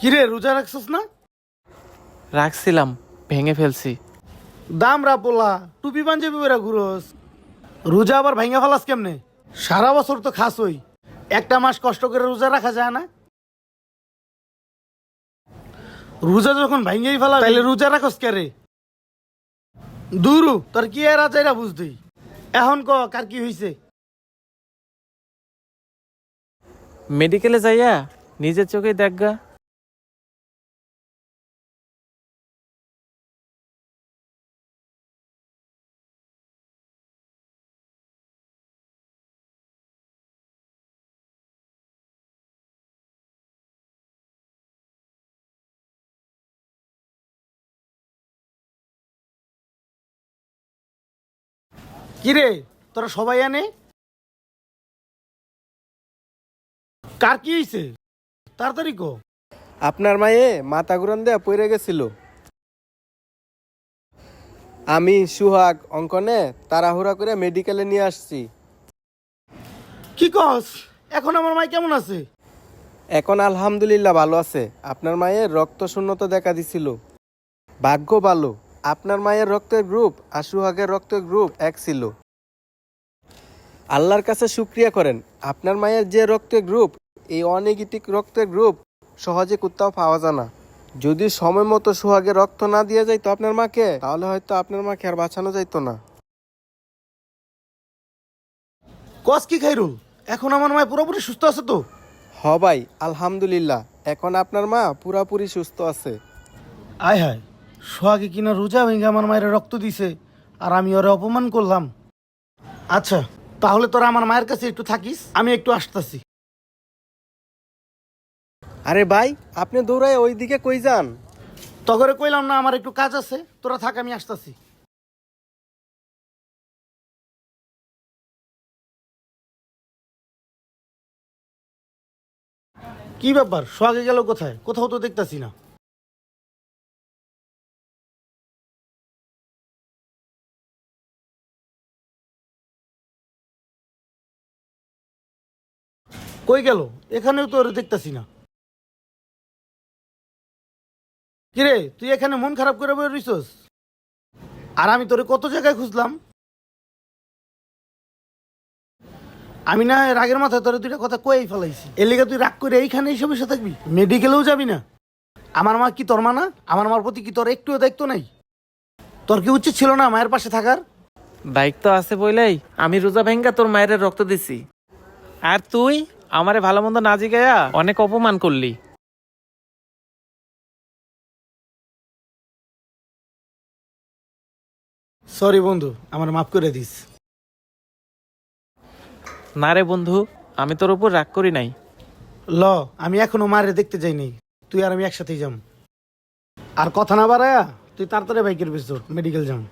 কিরে রোজা রাখছস না? রাখছিলাম, ভেঙে ফেলছি। দাম পোলা টুপি পাঞ্জাবি বেরা ঘুরোস, রোজা আবার ভাঙ্গা ফেলাস কেমনে? সারা বছর তো খাসই, একটা মাস কষ্ট করে রোজা রাখা যায় না? রোজা যখন ভাঙ্গেই ফেলা তাইলে রোজা রাখস কে রে? দুরু তোর কি আর আচাইরা বুঝতেই। এখন ক কার কি হইছে? মেডিকেলে যাইয়া নিজের চোখেই দেখগা। কিরে তোরা সবাই আনে, কার কি হইছে তাড়াতাড়ি ক। আপনার মায়ে মাথা ঘুরান দেয়া পড়ে গেছিল। আমি সুহাগ অঙ্কনে তাড়াহুড়া করে মেডিকেলে নিয়ে আসছি। কি কস? এখন আমার মাই কেমন আছে? এখন আলহামদুলিল্লাহ ভালো আছে। আপনার মায়ের রক্ত শূন্যতা দেখা দিছিল। ভাগ্য ভালো, আপনার মায়ের রক্তের গ্রুপ আর সুহাগের রক্তের গ্রুপ এক ছিল। আল্লাহর কাছে শুক্রিয়া করেন, আপনার মায়ের যে রক্তের গ্রুপ, এই অনেগেটিভ রক্তের গ্রুপ সহজে কোথাও পাওয়া যায় না। যদি সময় মতো সুহাগে রক্ত না দিয়ে যাইতো আপনার মাকে, তাহলে হয়তো আপনার মাকে আর বাঁচানো যাইতো না। কস কি খাইরুল, এখন আমার মায় পুরোপুরি সুস্থ আছে তো? হ ভাই, আলহামদুলিল্লাহ, এখন আপনার মা পুরাপুরি সুস্থ আছে। আয় হায়, সোহাগে কিনা রোজা ভেঙে আমার মায়ের রক্ত দিছে, আর আমি ওরে অপমান করলাম। আচ্ছা তাহলে তোরা আমার মায়ের কাছে একটু থাকিস, আমি একটু আসতেছি। আরে ভাই, আপনি দৌড়ায় ওইদিকে কই যান? তগরে কইলাম না আমার একটু কাজ আছে, তোরা থাক আমি আসতেছি। কি ব্যাপার, সোহাগে গেল কোথায়? কোথাও তো দেখতাছি না। কই গেল? এখানেও তো ওরে দেখতাছি না। কিরে তুই এখানে মন খারাপ করে বই রইছস? আর আমি তোরে কত জায়গায় খুঁজলাম। আমি না রাগের মাথায় তোরে দুইটা কথা কয়েই ফেলাইছি, এর লিগে তুই রাগ করে এইখানে এইসব এসে থাকবি? মেডিকেলেও যাবি না? আমার মা কি তোর মা না? আমার মার প্রতি কি তোর একটুও দায়িত্ব নাই? তোর কি উচিত ছিল না মায়ের পাশে থাকার? বাইক তো আছে বইলাই আমি রোজা ভেঙ্গা তোর মায়ের রক্ত দিছি, আর তুই আমারে ভালো মন্দ না জিগায়া অনেক অপমান করলি। সরি বন্ধু, আমার মাফ করে দিস। না রে বন্ধু, আমি তোর উপর রাগ করি নাই। ল, আমি এখনো মায়ের দেখতে যাইনি, তুই আর আমি একসাথেই যাম। আর কথা না বাড়ায়া তুই তাড়াতাড়ি বাইকের ভিতর মেডিকেল যাম।